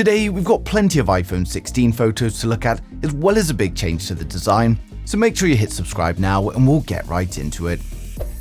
Today, we've got plenty of iPhone 16 photos to look at, as well as a big change to the design, so make sure you hit subscribe now and we'll get right into it.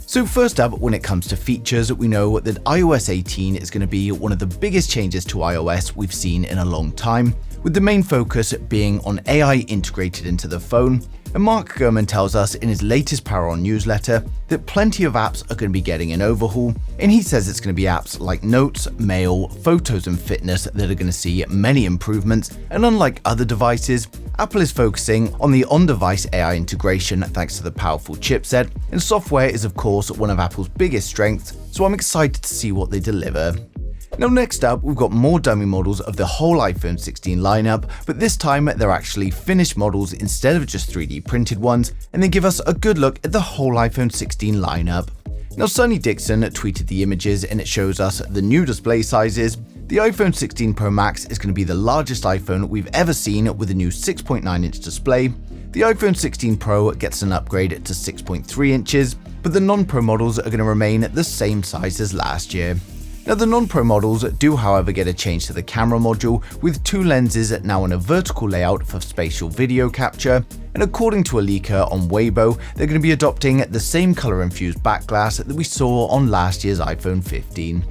So first up, when it comes to features, we know that iOS 18 is going to be one of the biggest changes to iOS we've seen in a long time, with the main focus being on AI integrated into the phone. And Mark Gurman tells us in his latest Power On newsletter that plenty of apps are going to be getting an overhaul, and he says it's going to be apps like Notes, Mail, Photos and Fitness that are going to see many improvements, and unlike other devices, Apple is focusing on the on-device AI integration thanks to the powerful chipset, and software is of course one of Apple's biggest strengths, so I'm excited to see what they deliver. Now next up, we've got more dummy models of the whole iPhone 16 lineup, but this time they're actually finished models instead of just 3D printed ones, and they give us a good look at the whole iPhone 16 lineup. Now Sonny Dixon tweeted the images and it shows us the new display sizes. The iPhone 16 Pro Max is going to be the largest iPhone we've ever seen with a new 6.9-inch display. The iPhone 16 Pro gets an upgrade to 6.3 inches, but the non-Pro models are going to remain the same size as last year. Now the non-Pro models do however get a change to the camera module, with two lenses now in a vertical layout for spatial video capture, and according to a leaker on Weibo, they're going to be adopting the same color-infused back glass that we saw on last year's iPhone 15.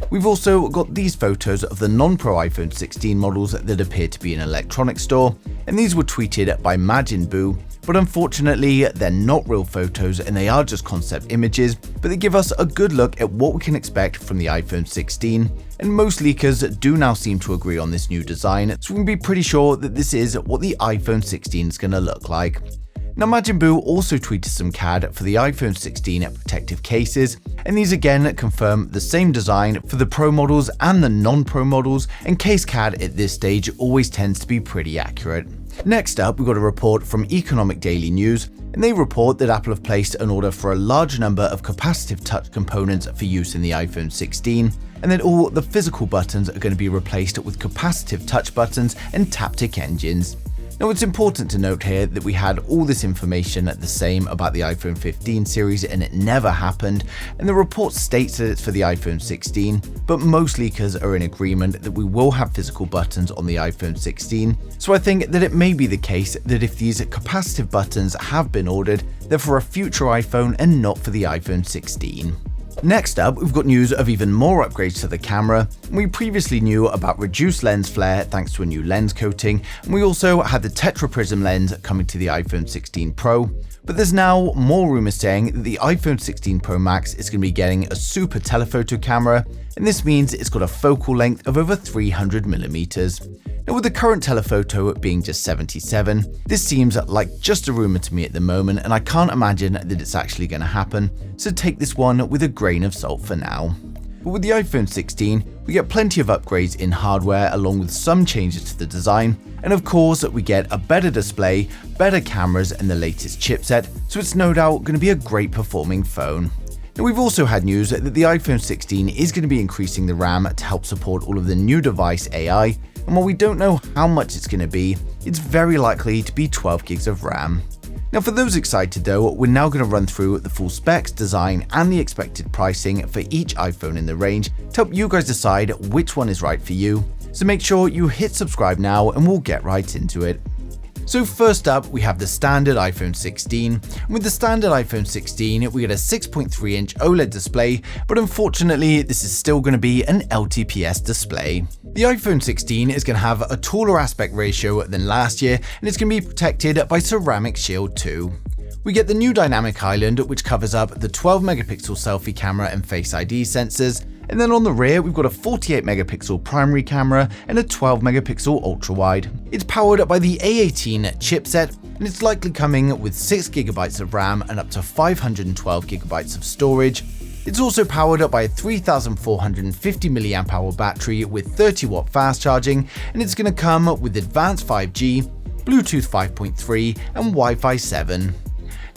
We've also got these photos of the non-Pro iPhone 16 models that appear to be in an electronics store, and these were tweeted by Majin Buu, but unfortunately they're not real photos and they are just concept images, but they give us a good look at what we can expect from the iPhone 16, and most leakers do now seem to agree on this new design, so we can be pretty sure that this is what the iPhone 16 is going to look like. Now Majin Buu also tweeted some CAD for the iPhone 16 protective cases, and these again confirm the same design for the Pro models and the non-Pro models, and case CAD at this stage always tends to be pretty accurate. Next up, we've got a report from Economic Daily News, and they report that Apple have placed an order for a large number of capacitive touch components for use in the iPhone 16, and that all the physical buttons are going to be replaced with capacitive touch buttons and taptic engines. Now it's important to note here that we had all this information the same about the iPhone 15 series and it never happened, and the report states that it's for the iPhone 16, but most leakers are in agreement that we will have physical buttons on the iPhone 16, so I think that it may be the case that if these capacitive buttons have been ordered, they're for a future iPhone and not for the iPhone 16. Next up, we've got news of even more upgrades to the camera. We previously knew about reduced lens flare thanks to a new lens coating, and we also had the tetraprism lens coming to the iPhone 16 Pro. But there's now more rumors saying that the iPhone 16 Pro Max is going to be getting a super telephoto camera, and this means it's got a focal length of over 300mm. Now with the current telephoto being just 77, this seems like just a rumor to me at the moment, and I can't imagine that it's actually going to happen, so take this one with a grain of salt for now. But with the iPhone 16, we get plenty of upgrades in hardware along with some changes to the design, and of course we get a better display, better cameras and the latest chipset, so it's no doubt going to be a great performing phone. Now we've also had news that the iPhone 16 is going to be increasing the RAM to help support all of the new device AI, and while we don't know how much it's going to be, it's very likely to be 12 gigs of RAM. Now for those excited though, we're now going to run through the full specs, design and the expected pricing for each iPhone in the range to help you guys decide which one is right for you. So make sure you hit subscribe now and we'll get right into it. So first up, we have the standard iPhone 16. And with the standard iPhone 16, we get a 6.3-inch OLED display, but unfortunately, this is still going to be an LTPS display. The iPhone 16 is going to have a taller aspect ratio than last year, and it's going to be protected by Ceramic Shield 2. We get the new Dynamic Island, which covers up the 12-megapixel selfie camera and Face ID sensors, and then on the rear we've got a 48-megapixel primary camera and a 12-megapixel ultra-wide. It's powered by the A18 chipset, and it's likely coming with 6GB of RAM and up to 512GB of storage. It's also powered by a 3450 mAh battery with 30W fast charging, and it's going to come with advanced 5G, Bluetooth 5.3 and Wi-Fi 7.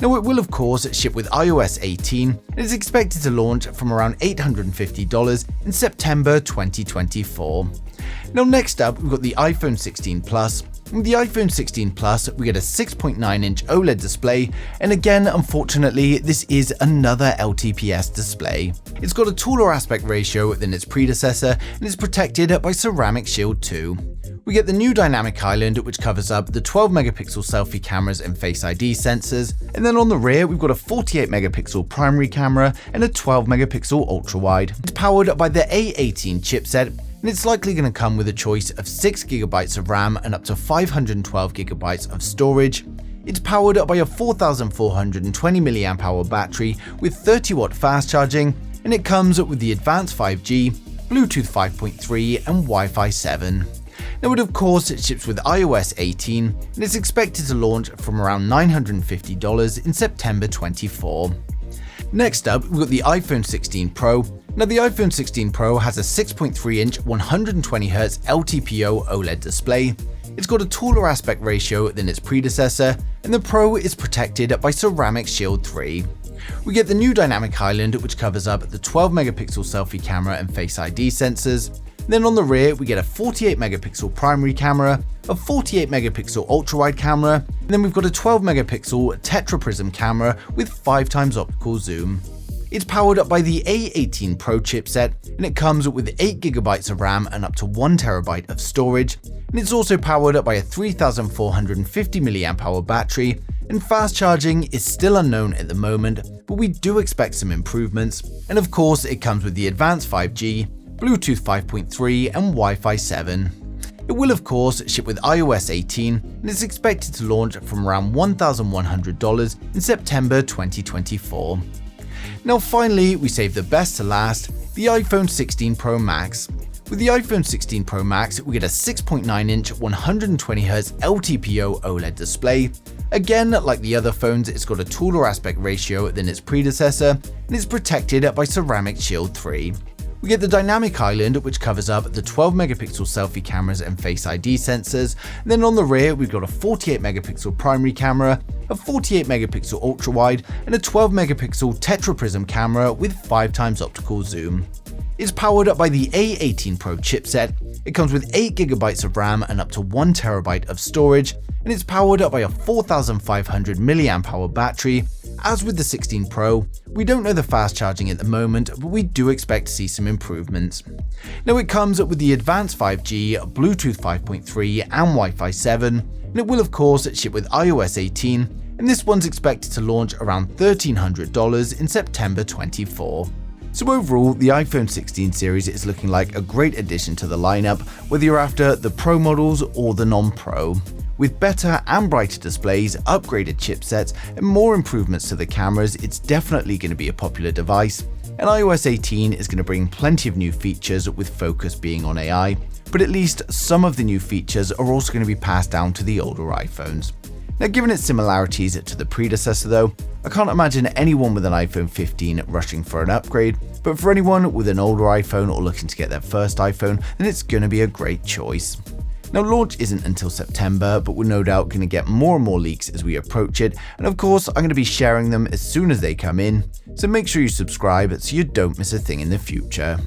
Now it will of course ship with iOS 18 and is expected to launch from around $850 in September 2024. Now next up, we've got the iPhone 16 Plus. With the iPhone 16 Plus, we get a 6.9-inch OLED display, and again, unfortunately, this is another LTPS display. It's got a taller aspect ratio than its predecessor, and is protected by Ceramic Shield 2. We get the new dynamic island, which covers up the 12-megapixel selfie cameras and Face ID sensors, and then on the rear, we've got a 48-megapixel primary camera and a 12-megapixel ultra-wide. It's powered by the A18 chipset, and it's likely going to come with a choice of 6GB of RAM and up to 512GB of storage. It's powered by a 4420 mAh battery with 30-watt fast charging, and it comes with the advanced 5G, Bluetooth 5.3 and Wi-Fi 7. Now, of course, it ships with iOS 18, and it's expected to launch from around $950 in September 24. Next up, we've got the iPhone 16 Pro. Now, the iPhone 16 Pro has a 6.3-inch 120Hz LTPO OLED display. It's got a taller aspect ratio than its predecessor, and the Pro is protected by Ceramic Shield 3. We get the new dynamic island, which covers up the 12-megapixel selfie camera and Face ID sensors. Then on the rear, we get a 48-megapixel primary camera, a 48-megapixel ultra-wide camera, and then we've got a 12-megapixel tetraprism camera with 5x optical zoom. It's powered up by the A18 Pro chipset, and it comes with 8GB of RAM and up to 1TB of storage, and it's also powered up by a 3450 mAh battery, and fast charging is still unknown at the moment, but we do expect some improvements, and of course it comes with the advanced 5G, Bluetooth 5.3 and Wi-Fi 7. It will of course ship with iOS 18, and is expected to launch from around $1,100 in September 2024. Now finally, we save the best to last, the iPhone 16 Pro Max. With the iPhone 16 Pro Max, we get a 6.9-inch 120Hz LTPO OLED display. Again, like the other phones, it's got a taller aspect ratio than its predecessor, and is protected by Ceramic Shield 3. We get the dynamic island, which covers up the 12-megapixel selfie cameras and Face ID sensors. Then on the rear, we've got a 48-megapixel primary camera, a 48-megapixel ultra-wide, and a 12-megapixel tetraprism camera with 5x optical zoom. It's powered up by the A18 Pro chipset. It comes with 8GB of RAM and up to 1TB of storage, and it's powered up by a 4500 mAh battery. As with the 16 Pro, we don't know the fast charging at the moment, but we do expect to see some improvements. Now, it comes with the advanced 5G, Bluetooth 5.3 and Wi-Fi 7, and it will of course ship with iOS 18, and this one's expected to launch around $1,300 in September 24. So overall, the iPhone 16 series is looking like a great addition to the lineup, whether you're after the Pro models or the non-Pro. With better and brighter displays, upgraded chipsets, and more improvements to the cameras, it's definitely going to be a popular device. And iOS 18 is going to bring plenty of new features, with focus being on AI, but at least some of the new features are also going to be passed down to the older iPhones. Now, given its similarities to the predecessor though, I can't imagine anyone with an iPhone 15 rushing for an upgrade, but for anyone with an older iPhone or looking to get their first iPhone, then it's going to be a great choice. Now, launch isn't until September, but we're no doubt going to get more and more leaks as we approach it, and of course I'm going to be sharing them as soon as they come in, so make sure you subscribe so you don't miss a thing in the future.